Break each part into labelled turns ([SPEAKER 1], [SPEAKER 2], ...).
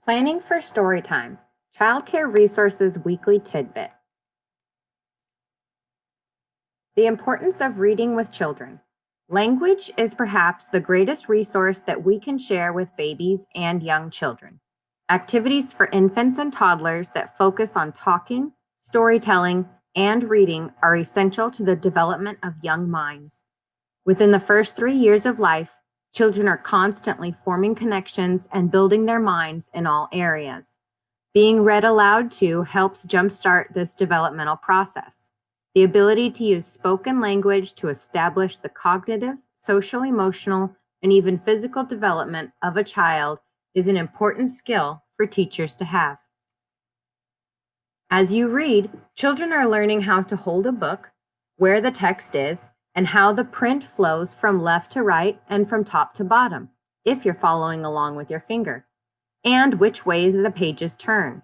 [SPEAKER 1] Planning for Storytime, Childcare Resources Weekly Tidbit. The importance of reading with children. Language is perhaps the greatest resource that we can share with babies and young children. Activities for infants and toddlers that focus on talking, storytelling, and reading are essential to the development of young minds. Within the first 3 years of life, children are constantly forming connections and building their minds in all areas. Being read aloud to helps jumpstart this developmental process. The ability to use spoken language to establish the cognitive, social, emotional, and even physical development of a child is an important skill for teachers to have. As you read, children are learning how to hold a book, where the text is, and how the print flows from left to right and from top to bottom, if you're following along with your finger, and which ways the pages turn.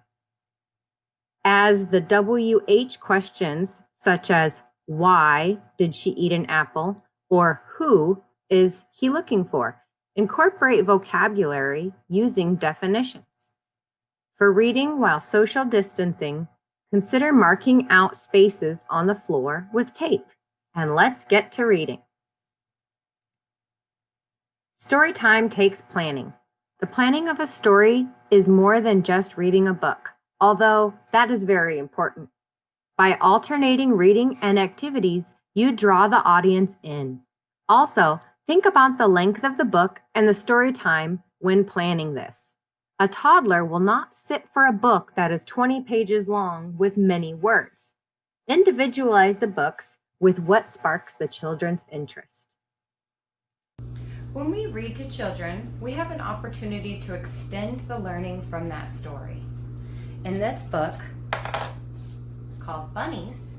[SPEAKER 1] As the WH questions, such as why did she eat an apple, or who is he looking for, incorporate vocabulary using definitions. For reading while social distancing, consider marking out spaces on the floor with tape. And let's get to reading. Storytime takes planning. The planning of a story is more than just reading a book, although that is very important. By alternating reading and activities, you draw the audience in. Also, think about the length of the book and the story time when planning this. A toddler will not sit for a book that is 20 pages long with many words. Individualize the books with what sparks the children's interest.
[SPEAKER 2] When we read to children, we have an opportunity to extend the learning from that story. In this book, called Bunnies,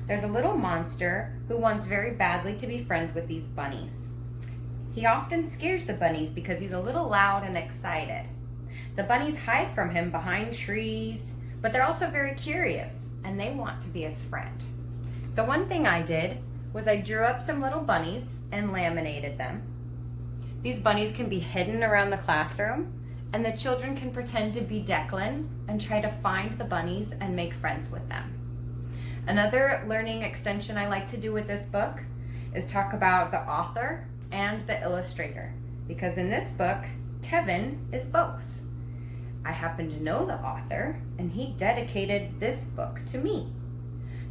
[SPEAKER 2] there's a little monster who wants very badly to be friends with these bunnies. He often scares the bunnies because he's a little loud and excited. The bunnies hide from him behind trees, but they're also very curious and they want to be his friend. So one thing I did was I drew up some little bunnies and laminated them. These bunnies can be hidden around the classroom, and the children can pretend to be Declan and try to find the bunnies and make friends with them. Another learning extension I like to do with this book is talk about the author and the illustrator, because in this book, Kevin is both. I happen to know the author, and he dedicated this book to me.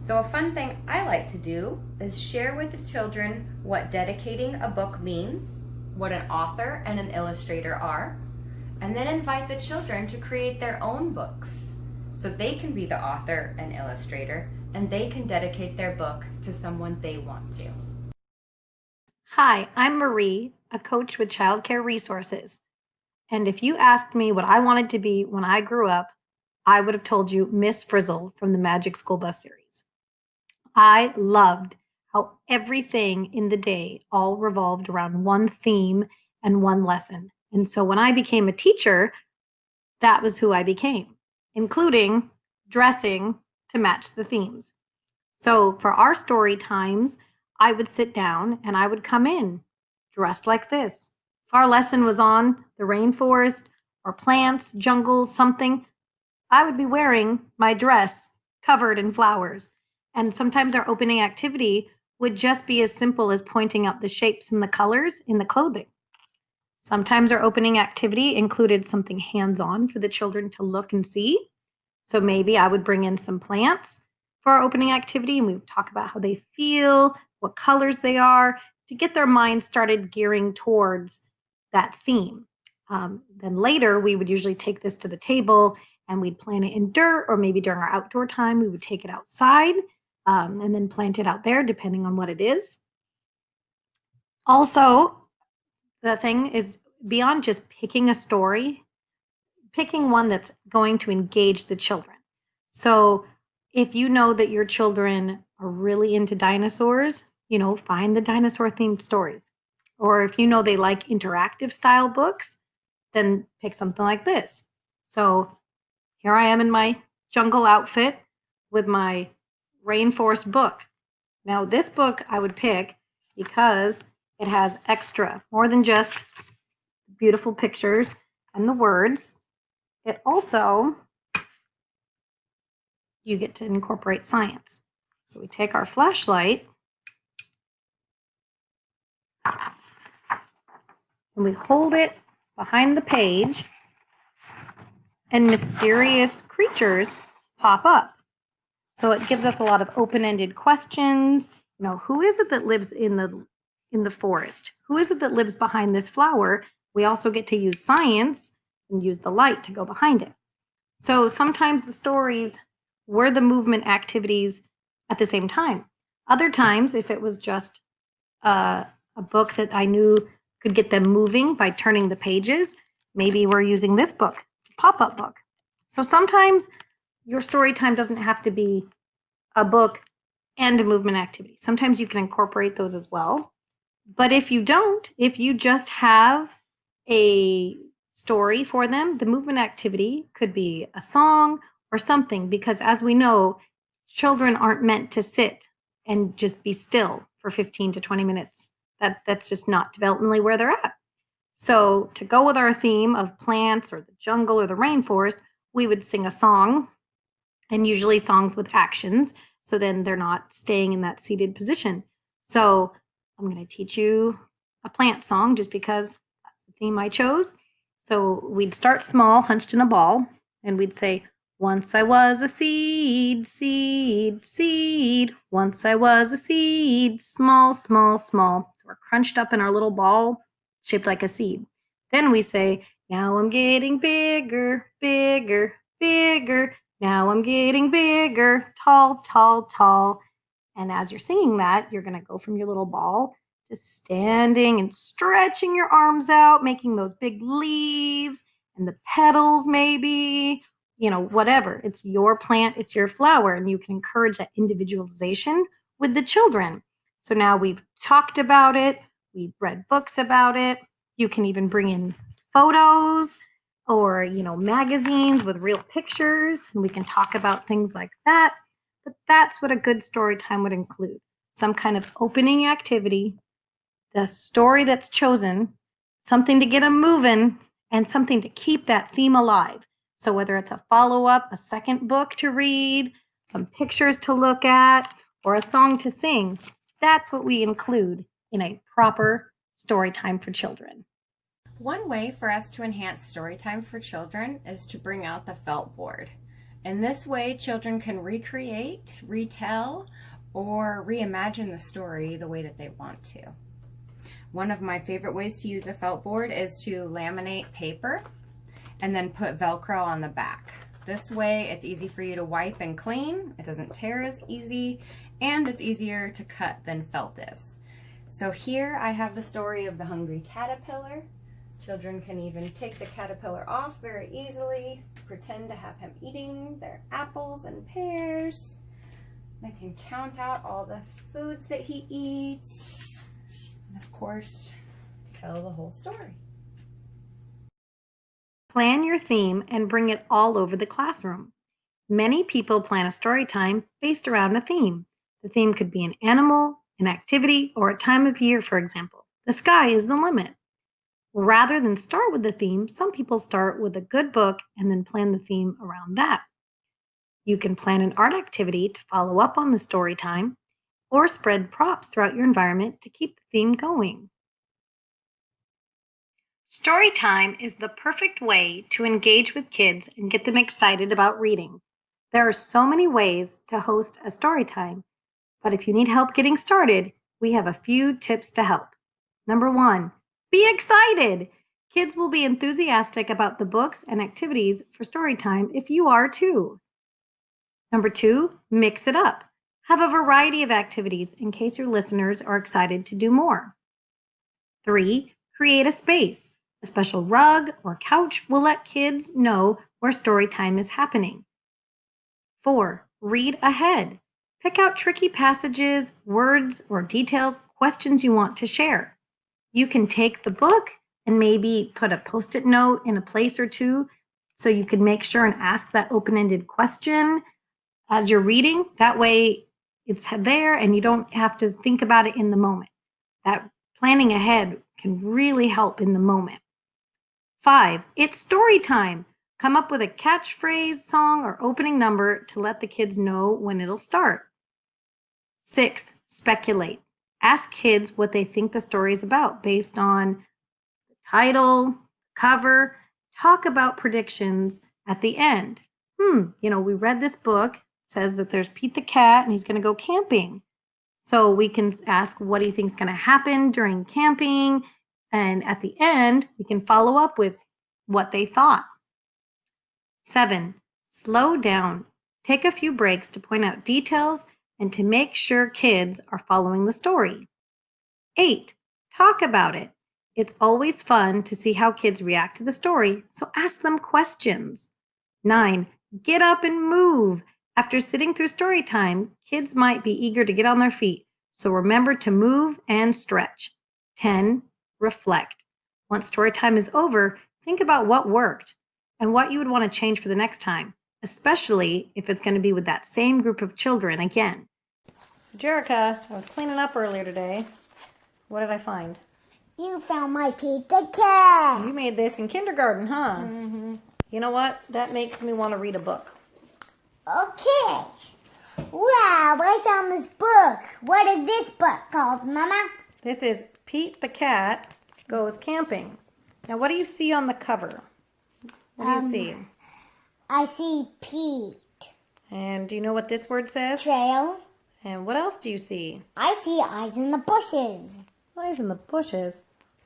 [SPEAKER 2] So a fun thing I like to do is share with the children what dedicating a book means, what an author and an illustrator are, and then invite the children to create their own books so they can be the author and illustrator and they can dedicate their book to someone they want to.
[SPEAKER 3] Hi, I'm Marie, a coach with Childcare Resources. And if you asked me what I wanted to be when I grew up, I would have told you Miss Frizzle from the Magic School Bus series. I loved how everything in the day all revolved around one theme and one lesson. And so when I became a teacher, that was who I became, including dressing to match the themes. So for our story times, I would sit down and I would come in dressed like this. If our lesson was on the rainforest or plants, jungle, something, I would be wearing my dress covered in flowers. And sometimes our opening activity would just be as simple as pointing out the shapes and the colors in the clothing. Sometimes our opening activity included something hands-on for the children to look and see. So maybe I would bring in some plants for our opening activity and we would talk about how they feel, what colors they are, to get their minds started gearing towards that theme. Then later we would usually take this to the table and we'd plant it in dirt, or maybe during our outdoor time we would take it outside and then plant it out there depending on what it is. Also, the thing is, beyond just picking a story, picking one that's going to engage the children. So if you know that your children are really into dinosaurs, find the dinosaur themed stories. Or if you know they like interactive style books, then pick something like this. So here I am in my jungle outfit with my rainforest book. Now this book I would pick because it has extra, more than just beautiful pictures and the words. it also, you get to incorporate science. So we take our flashlight and we hold it behind the page, and mysterious creatures pop up. So it gives us a lot of open-ended questions. You know, who is it that lives in the forest? Who is it that lives behind this flower? We also get to use science and use the light to go behind it. So sometimes the stories were the movement activities at the same time. Other times, if it was just a book that I knew could get them moving by turning the pages, maybe we're using this book, pop-up book. So sometimes your story time doesn't have to be a book and a movement activity. Sometimes you can incorporate those as well. But if you don't, if you just have a story for them, the movement activity could be a song or something, because as we know, children aren't meant to sit and just be still for 15 to 20 minutes. That's just not developmentally where they're at. So to go with our theme of plants or the jungle or the rainforest, we would sing a song, and usually songs with actions. So then they're not staying in that seated position. So I'm going to teach you a plant song just because that's the theme I chose. So we'd start small, hunched in a ball, and we'd say, once I was a seed, seed, seed. Once I was a seed, small, small, small. So we're crunched up in our little ball shaped like a seed. Then we say, now I'm getting bigger, bigger, bigger. Now I'm getting bigger, tall, tall, tall. And as you're singing that, you're going to go from your little ball to standing and stretching your arms out, making those big leaves and the petals, maybe, whatever. It's your plant, it's your flower, and you can encourage that individualization with the children. So now we've talked about it, we've read books about it. You can even bring in photos or, magazines with real pictures, and we can talk about things like that. But that's what a good story time would include. Some kind of opening activity, the story that's chosen, something to get them moving, and something to keep that theme alive. So whether it's a follow-up, a second book to read, some pictures to look at, or a song to sing, that's what we include in a proper story time for children.
[SPEAKER 2] One way for us to enhance story time for children is to bring out the felt board. In this way, children can recreate, retell, or reimagine the story the way that they want to. One of my favorite ways to use a felt board is to laminate paper and then put Velcro on the back. This way, it's easy for you to wipe and clean, it doesn't tear as easy, and it's easier to cut than felt is. So here I have the story of the hungry caterpillar. Children can even take the caterpillar off very easily, pretend to have him eating their apples and pears. They can count out all the foods that he eats, and of course, tell the whole story.
[SPEAKER 3] Plan your theme and bring it all over the classroom. Many people plan a story time based around a theme. The theme could be an animal, an activity, or a time of year, for example. The sky is the limit. Rather than start with the theme, some people start with a good book and then plan the theme around that. You can plan an art activity to follow up on the story time, or spread props throughout your environment to keep the theme going. Story time is the perfect way to engage with kids and get them excited about reading. There are so many ways to host a story time, but if you need help getting started, we have a few tips to help. Number 1, be excited! Kids will be enthusiastic about the books and activities for story time if you are too. Number 2, mix it up. Have a variety of activities in case your listeners are excited to do more. 3, create a space. A special rug or couch will let kids know where story time is happening. 4, read ahead. Pick out tricky passages, words, or details, questions you want to share. You can take the book and maybe put a Post-it note in a place or two so you can make sure and ask that open-ended question as you're reading. That way it's there and you don't have to think about it in the moment. That planning ahead can really help in the moment. 5, it's story time. Come up with a catchphrase, song, or opening number to let the kids know when it'll start. 6, speculate. Ask kids what they think the story is about based on the title, cover. Talk about predictions at the end. We read this book. It says that there's Pete the cat and he's going to go camping. So we can ask what do you think is going to happen during camping? And at the end, we can follow up with what they thought. 7, slow down. Take a few breaks to point out details and to make sure kids are following the story. 8, talk about it. It's always fun to see how kids react to the story, so ask them questions. 9, get up and move. After sitting through story time, kids might be eager to get on their feet, so remember to move and stretch. 10, reflect. Once story time is over, think about what worked and what you would want to change for the next time, especially if it's going to be with that same group of children again. Jerica, I was cleaning up earlier today. What did I find?
[SPEAKER 4] You found my Pete the cat.
[SPEAKER 3] You made this in kindergarten, huh? Mm-hmm. You know what? That makes me want to read a book.
[SPEAKER 4] Okay. Wow, I found this book. What is this book called, Mama?
[SPEAKER 3] This is Pete the Cat Goes Camping. Now, what do you see on the cover? What do you see?
[SPEAKER 4] I see Pete.
[SPEAKER 3] And do you know what this word says?
[SPEAKER 4] Trail.
[SPEAKER 3] And what else do you see?
[SPEAKER 4] I see eyes in the bushes.
[SPEAKER 3] Eyes in the bushes?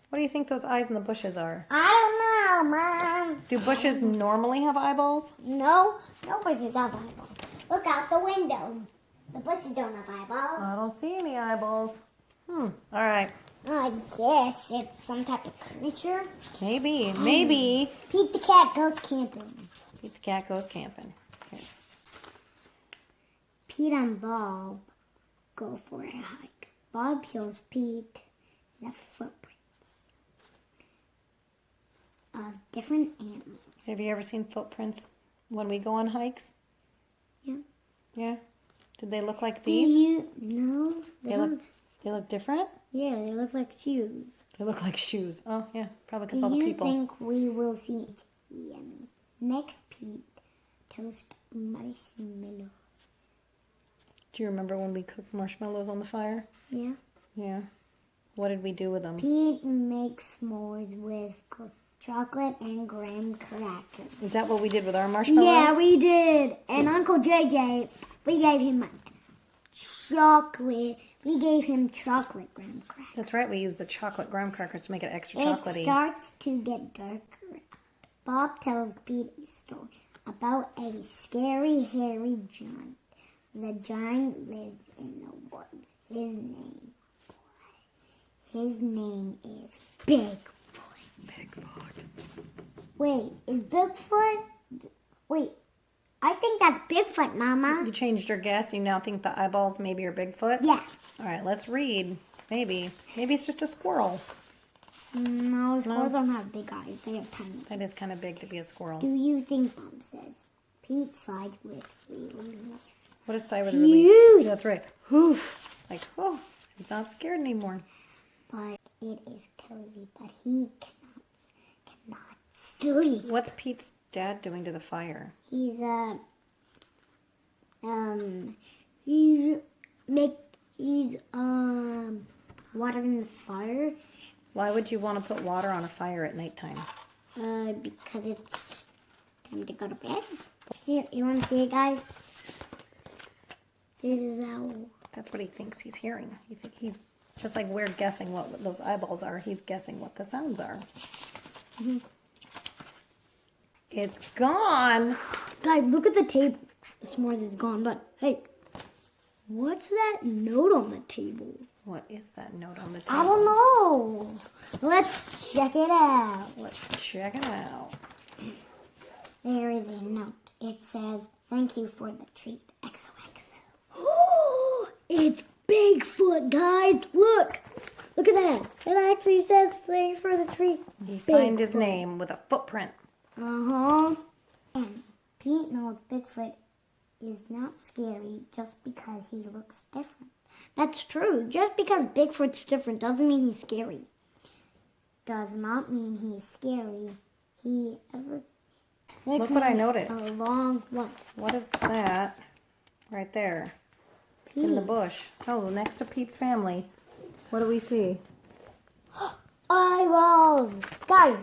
[SPEAKER 3] What do you think those eyes in the bushes are?
[SPEAKER 4] I don't know, Mom.
[SPEAKER 3] Do bushes normally have eyeballs?
[SPEAKER 4] No bushes have eyeballs. Look out the window. The bushes don't have eyeballs.
[SPEAKER 3] I don't see any eyeballs. All right.
[SPEAKER 4] I guess it's some type of creature.
[SPEAKER 3] Maybe.
[SPEAKER 4] Pete the cat goes camping.
[SPEAKER 3] Pete the Cat Goes Camping. Okay.
[SPEAKER 4] Pete and Bob go for a hike. Bob shows Pete the footprints of different animals.
[SPEAKER 3] Have you ever seen footprints when we go on hikes?
[SPEAKER 4] Yeah.
[SPEAKER 3] Yeah? Did they look like
[SPEAKER 4] Do
[SPEAKER 3] these?
[SPEAKER 4] you? No, they don't.
[SPEAKER 3] They look different?
[SPEAKER 4] Yeah, they look like shoes.
[SPEAKER 3] They look like shoes. Oh, yeah. Probably because
[SPEAKER 4] Do
[SPEAKER 3] all the
[SPEAKER 4] you
[SPEAKER 3] people.
[SPEAKER 4] think we will see it? Yummy. Next, Pete, toast marshmallow.
[SPEAKER 3] Do you remember when we cooked marshmallows on the fire?
[SPEAKER 4] Yeah.
[SPEAKER 3] Yeah. What did we do with them?
[SPEAKER 4] Pete makes s'mores with chocolate and graham crackers.
[SPEAKER 3] Is that what we did with our marshmallows?
[SPEAKER 4] Yeah, we did. And Uncle JJ, we gave him chocolate. We gave him chocolate graham crackers.
[SPEAKER 3] That's right. We used the chocolate graham crackers to make it extra
[SPEAKER 4] It
[SPEAKER 3] chocolatey.
[SPEAKER 4] starts to get darker. Bob tells Pete a story about a scary, hairy giant. The giant lives in the woods. His name is Bigfoot. Wait, is Bigfoot? Wait, I think that's Bigfoot, Mama.
[SPEAKER 3] You changed your guess. You now think the eyeballs maybe are Bigfoot?
[SPEAKER 4] Yeah.
[SPEAKER 3] All right, let's read. Maybe it's just a squirrel.
[SPEAKER 4] No, squirrels don't have big eyes. They have tiny.
[SPEAKER 3] That is kind of big to be a squirrel.
[SPEAKER 4] Do you think, Mom says, Pete sighed with relief?
[SPEAKER 3] What is sigh with
[SPEAKER 4] Huge.
[SPEAKER 3] relief? Yeah, that's right. Oof. Like, I'm not scared anymore.
[SPEAKER 4] But it is cozy, but he cannot sleep.
[SPEAKER 3] What's Pete's dad doing to the fire?
[SPEAKER 4] He's watering the fire.
[SPEAKER 3] Why would you want to put water on a fire at nighttime?
[SPEAKER 4] Because it's time to go to bed. Here, you want to see it, guys? This is owl.
[SPEAKER 3] That's what he thinks he's hearing. He's just like we're guessing what those eyeballs are. He's guessing what the sounds are. Mm-hmm. It's gone.
[SPEAKER 4] Guys, look at the table. The s'mores is gone, but hey, what's that note on the table?
[SPEAKER 3] What is that note on the table?
[SPEAKER 4] I don't know. Let's check it out.
[SPEAKER 3] Let's check it out.
[SPEAKER 4] There is a note. It says, "Thank you for the treat, XOXO." It's Bigfoot, guys. Look at that. It actually says, "Thanks for the treat."
[SPEAKER 3] He signed his name with a footprint.
[SPEAKER 4] And Pete knows Bigfoot is not scary just because he looks different. That's true. Just because Bigfoot's different doesn't mean he's scary. Does not mean he's scary.
[SPEAKER 2] Look what I noticed.
[SPEAKER 4] A long one.
[SPEAKER 2] What is that right there in the bush? Oh, next to Pete's family. What do we see?
[SPEAKER 4] Eyeballs. Guys,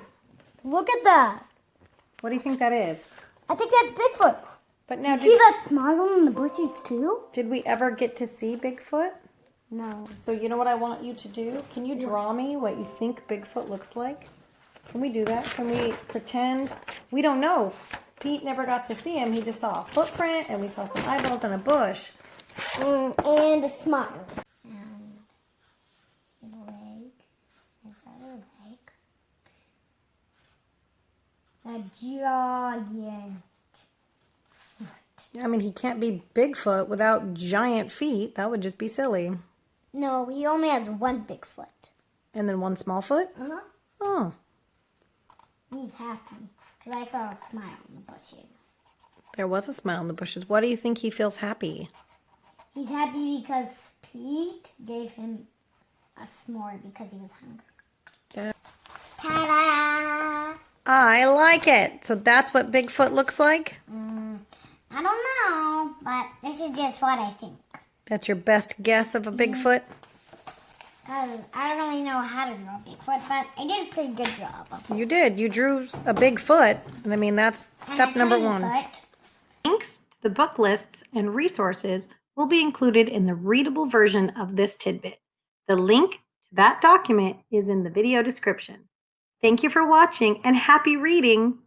[SPEAKER 4] look at that.
[SPEAKER 2] What do you think that is?
[SPEAKER 4] I think that's Bigfoot.
[SPEAKER 2] But now,
[SPEAKER 4] See that smile in the bushes too?
[SPEAKER 2] did we ever get to see Bigfoot?
[SPEAKER 4] No.
[SPEAKER 2] So you know what I want you to do? Can you draw me what you think Bigfoot looks like? Can we do that? Can we pretend? We don't know. Pete never got to see him. He just saw a footprint and we saw some eyeballs in a bush.
[SPEAKER 4] And a smile. And his leg. His other leg. A giant.
[SPEAKER 2] I mean, he can't be Bigfoot without giant feet. That would just be silly.
[SPEAKER 4] No, he only has one big foot.
[SPEAKER 2] And then one small foot?
[SPEAKER 4] Uh-huh.
[SPEAKER 2] Oh,
[SPEAKER 4] He's happy. Because I saw a smile in the bushes.
[SPEAKER 2] there was a smile in the bushes. Why do you think he feels happy?
[SPEAKER 4] He's happy because Pete gave him a s'more because he was hungry.
[SPEAKER 2] Yeah.
[SPEAKER 4] Ta-da!
[SPEAKER 2] I like it. So that's what Bigfoot looks like?
[SPEAKER 4] I don't know, but this is just what I think.
[SPEAKER 2] That's your best guess of a Bigfoot?
[SPEAKER 4] Because I don't really know how to draw Bigfoot, but I did a pretty good job.
[SPEAKER 2] You did. You drew a Bigfoot. And I mean, that's step number one.
[SPEAKER 3] Links to the book lists and resources will be included in the readable version of this tidbit. The link to that document is in the video description. Thank you for watching and happy reading!